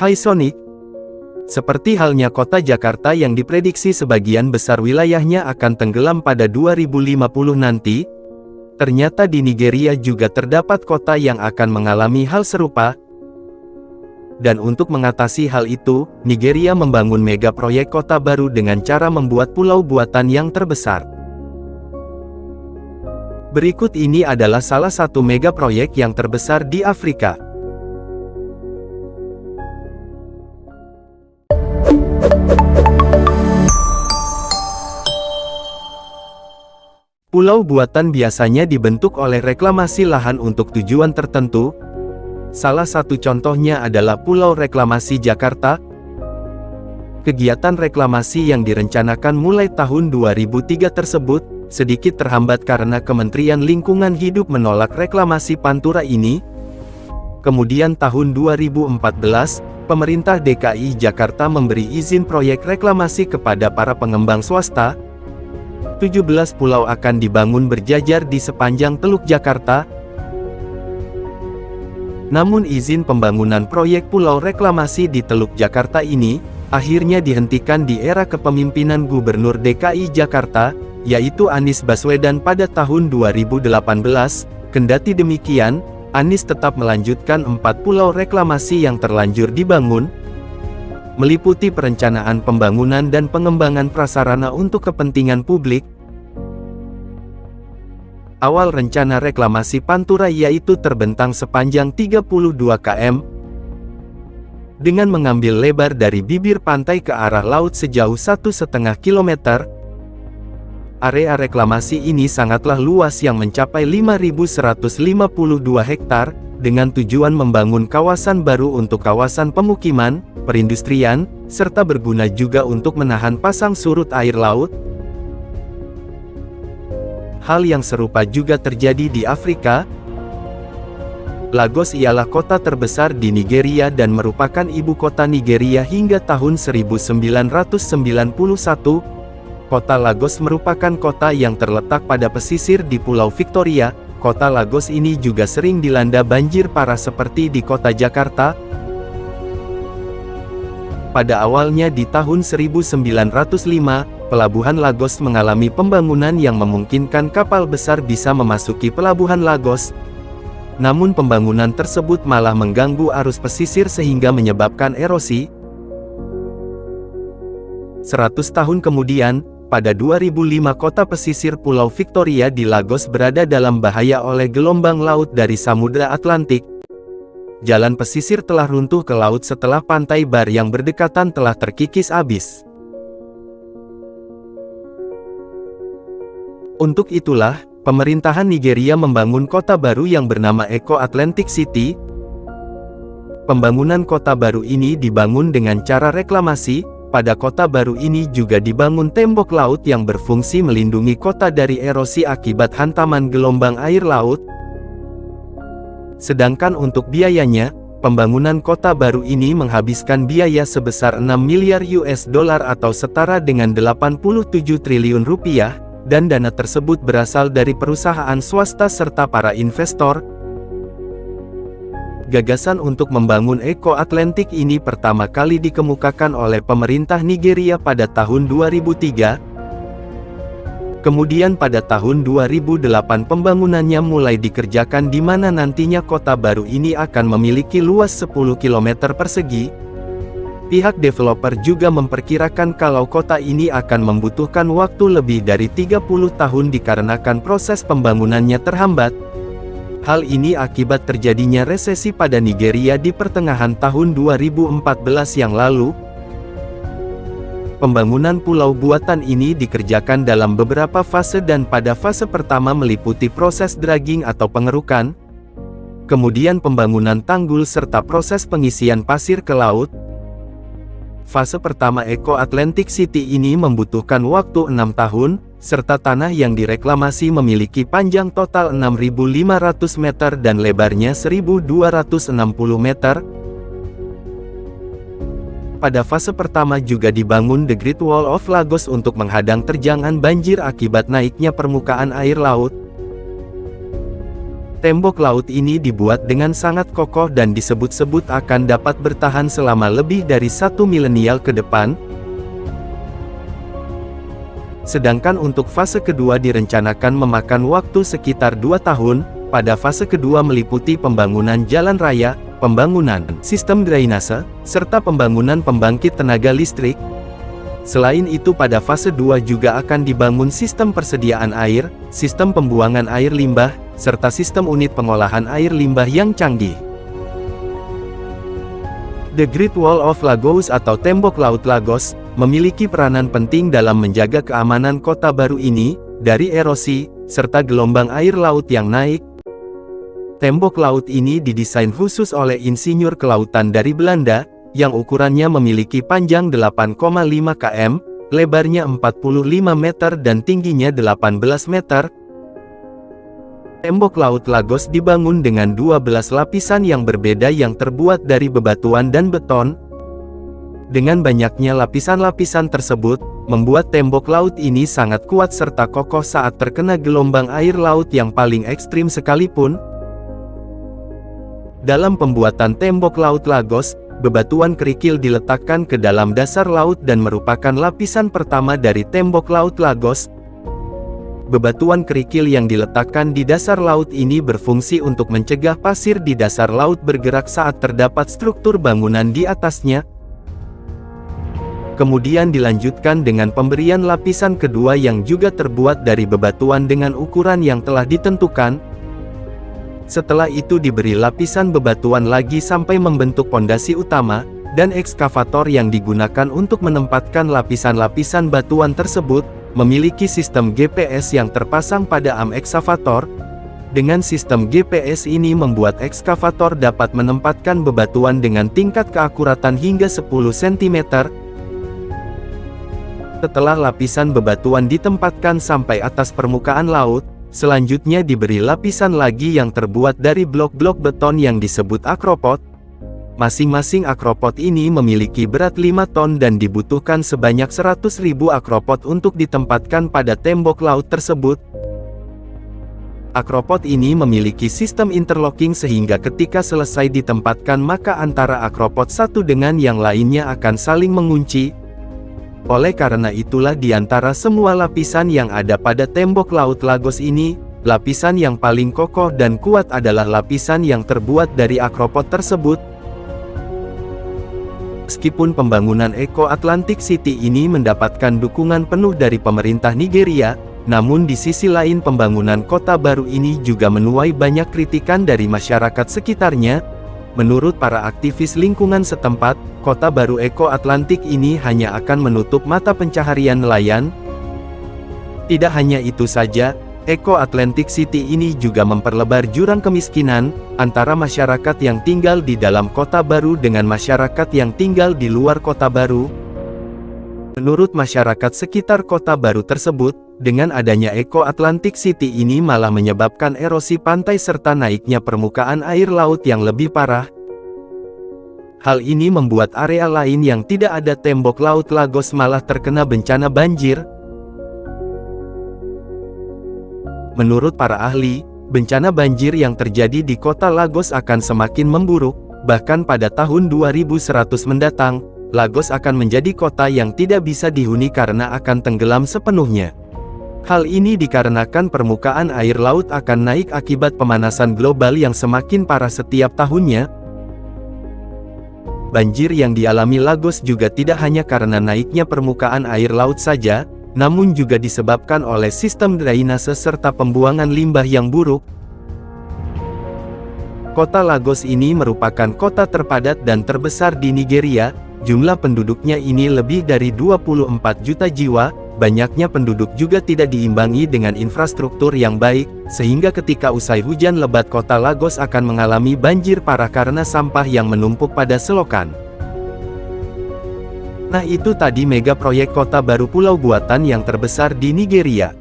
Hai Sonic. Seperti halnya kota Jakarta yang diprediksi sebagian besar wilayahnya akan tenggelam pada 2050 nanti, ternyata di Nigeria juga terdapat kota yang akan mengalami hal serupa. Dan untuk mengatasi hal itu, Nigeria membangun mega proyek kota baru dengan cara membuat pulau buatan yang terbesar. Berikut ini adalah salah satu mega proyek yang terbesar di Afrika. Pulau buatan biasanya dibentuk oleh reklamasi lahan untuk tujuan tertentu. Salah satu contohnya adalah Pulau Reklamasi Jakarta. Kegiatan reklamasi yang direncanakan mulai tahun 2003 tersebut, sedikit terhambat karena Kementerian Lingkungan Hidup menolak reklamasi Pantura ini. Kemudian tahun 2014, pemerintah DKI Jakarta memberi izin proyek reklamasi kepada para pengembang swasta. 17 pulau akan dibangun berjajar di sepanjang Teluk Jakarta. Namun izin pembangunan proyek pulau reklamasi di Teluk Jakarta ini, akhirnya dihentikan di era kepemimpinan Gubernur DKI Jakarta, yaitu Anies Baswedan pada tahun 2018. Kendati demikian, Anies tetap melanjutkan 4 pulau reklamasi yang terlanjur dibangun, meliputi perencanaan pembangunan dan pengembangan prasarana untuk kepentingan publik. Awal rencana reklamasi Pantura yaitu terbentang sepanjang 32 km, dengan mengambil lebar dari bibir pantai ke arah laut sejauh 1,5 km. Area reklamasi ini sangatlah luas yang mencapai 5.152 hektar, dengan tujuan membangun kawasan baru untuk kawasan pemukiman, perindustrian, serta berguna juga untuk menahan pasang surut air laut. Hal yang serupa juga terjadi di Afrika. Lagos ialah kota terbesar di Nigeria dan merupakan ibu kota Nigeria hingga tahun 1991. Kota Lagos merupakan kota yang terletak pada pesisir di Pulau Victoria. Kota Lagos ini juga sering dilanda banjir parah seperti di kota Jakarta. Pada awalnya di tahun 1905, Pelabuhan Lagos mengalami pembangunan yang memungkinkan kapal besar bisa memasuki Pelabuhan Lagos. Namun pembangunan tersebut malah mengganggu arus pesisir sehingga menyebabkan erosi. 100 tahun kemudian, pada 2005 kota pesisir Pulau Victoria di Lagos berada dalam bahaya oleh gelombang laut dari Samudra Atlantik. Jalan pesisir telah runtuh ke laut setelah pantai Bar yang berdekatan telah terkikis habis. Untuk itulah, pemerintahan Nigeria membangun kota baru yang bernama Eko Atlantic City. Pembangunan kota baru ini dibangun dengan cara reklamasi. Pada kota baru ini juga dibangun tembok laut yang berfungsi melindungi kota dari erosi akibat hantaman gelombang air laut. Sedangkan untuk biayanya, pembangunan kota baru ini menghabiskan biaya sebesar 6 miliar US dollar atau setara dengan 87 triliun rupiah. Dan dana tersebut berasal dari perusahaan swasta serta para investor. Gagasan untuk membangun Eko Atlantic ini pertama kali dikemukakan oleh pemerintah Nigeria pada tahun 2003. Kemudian pada tahun 2008 pembangunannya mulai dikerjakan di mana nantinya kota baru ini akan memiliki luas 10 km persegi. Pihak developer juga memperkirakan kalau kota ini akan membutuhkan waktu lebih dari 30 tahun dikarenakan proses pembangunannya terhambat. Hal ini akibat terjadinya resesi pada Nigeria di pertengahan tahun 2014 yang lalu. Pembangunan pulau buatan ini dikerjakan dalam beberapa fase dan pada fase pertama meliputi proses dragging atau pengerukan, kemudian pembangunan tanggul serta proses pengisian pasir ke laut. Fase pertama Eko Atlantic City ini membutuhkan waktu 6 tahun, serta tanah yang direklamasi memiliki panjang total 6.500 meter dan lebarnya 1.260 meter. Pada fase pertama juga dibangun The Great Wall of Lagos untuk menghadang terjangan banjir akibat naiknya permukaan air laut. Tembok laut ini dibuat dengan sangat kokoh dan disebut-sebut akan dapat bertahan selama lebih dari 1 milenial ke depan. Sedangkan untuk fase kedua direncanakan memakan waktu sekitar 2 tahun, pada fase kedua meliputi pembangunan jalan raya, pembangunan sistem drainase, serta pembangunan pembangkit tenaga listrik. Selain itu pada fase 2 juga akan dibangun sistem persediaan air, sistem pembuangan air limbah, serta sistem unit pengolahan air limbah yang canggih. The Great Wall of Lagos atau Tembok Laut Lagos, memiliki peranan penting dalam menjaga keamanan kota baru ini, dari erosi, serta gelombang air laut yang naik. Tembok laut ini didesain khusus oleh insinyur kelautan dari Belanda, yang ukurannya memiliki panjang 8,5 km, lebarnya 45 meter dan tingginya 18 meter. Tembok Laut Lagos dibangun dengan 12 lapisan yang berbeda yang terbuat dari bebatuan dan beton. Dengan banyaknya lapisan-lapisan tersebut, membuat tembok laut ini sangat kuat serta kokoh saat terkena gelombang air laut yang paling ekstrim sekalipun. Dalam pembuatan tembok Laut Lagos, bebatuan kerikil diletakkan ke dalam dasar laut dan merupakan lapisan pertama dari tembok Laut Lagos. Bebatuan kerikil yang diletakkan di dasar laut ini berfungsi untuk mencegah pasir di dasar laut bergerak saat terdapat struktur bangunan di atasnya. Kemudian dilanjutkan dengan pemberian lapisan kedua yang juga terbuat dari bebatuan dengan ukuran yang telah ditentukan. Setelah itu diberi lapisan bebatuan lagi sampai membentuk pondasi utama, dan ekskavator yang digunakan untuk menempatkan lapisan-lapisan batuan tersebut, memiliki sistem GPS yang terpasang pada arm ekskavator. Dengan sistem GPS ini membuat ekskavator dapat menempatkan bebatuan dengan tingkat keakuratan hingga 10 cm. Setelah lapisan bebatuan ditempatkan sampai atas permukaan laut, selanjutnya diberi lapisan lagi yang terbuat dari blok-blok beton yang disebut akropot. Masing-masing akropot ini memiliki berat 5 ton dan dibutuhkan sebanyak 100.000 akropot untuk ditempatkan pada tembok laut tersebut. Akropot ini memiliki sistem interlocking sehingga ketika selesai ditempatkan maka antara akropot satu dengan yang lainnya akan saling mengunci. Oleh karena itulah di antara semua lapisan yang ada pada tembok Laut Lagos ini, lapisan yang paling kokoh dan kuat adalah lapisan yang terbuat dari akropot tersebut. Meskipun pembangunan Eko Atlantic City ini mendapatkan dukungan penuh dari pemerintah Nigeria, namun di sisi lain pembangunan kota baru ini juga menuai banyak kritikan dari masyarakat sekitarnya. Menurut para aktivis lingkungan setempat, kota baru Eko Atlantic ini hanya akan menutup mata pencaharian nelayan. Tidak hanya itu saja, Eko Atlantic City ini juga memperlebar jurang kemiskinan antara masyarakat yang tinggal di dalam kota baru dengan masyarakat yang tinggal di luar kota baru. Menurut masyarakat sekitar kota baru tersebut, dengan adanya Eko Atlantic City ini malah menyebabkan erosi pantai serta naiknya permukaan air laut yang lebih parah. Hal ini membuat area lain yang tidak ada tembok Laut Lagos malah terkena bencana banjir. Menurut para ahli, bencana banjir yang terjadi di kota Lagos akan semakin memburuk, bahkan pada tahun 2100 mendatang, Lagos akan menjadi kota yang tidak bisa dihuni karena akan tenggelam sepenuhnya. Hal ini dikarenakan permukaan air laut akan naik akibat pemanasan global yang semakin parah setiap tahunnya. Banjir yang dialami Lagos juga tidak hanya karena naiknya permukaan air laut saja, namun juga disebabkan oleh sistem drainase serta pembuangan limbah yang buruk. Kota Lagos ini merupakan kota terpadat dan terbesar di Nigeria, jumlah penduduknya ini lebih dari 24 juta jiwa, banyaknya penduduk juga tidak diimbangi dengan infrastruktur yang baik, sehingga ketika usai hujan lebat kota Lagos akan mengalami banjir parah karena sampah yang menumpuk pada selokan. Nah itu tadi mega proyek kota baru pulau buatan yang terbesar di Nigeria.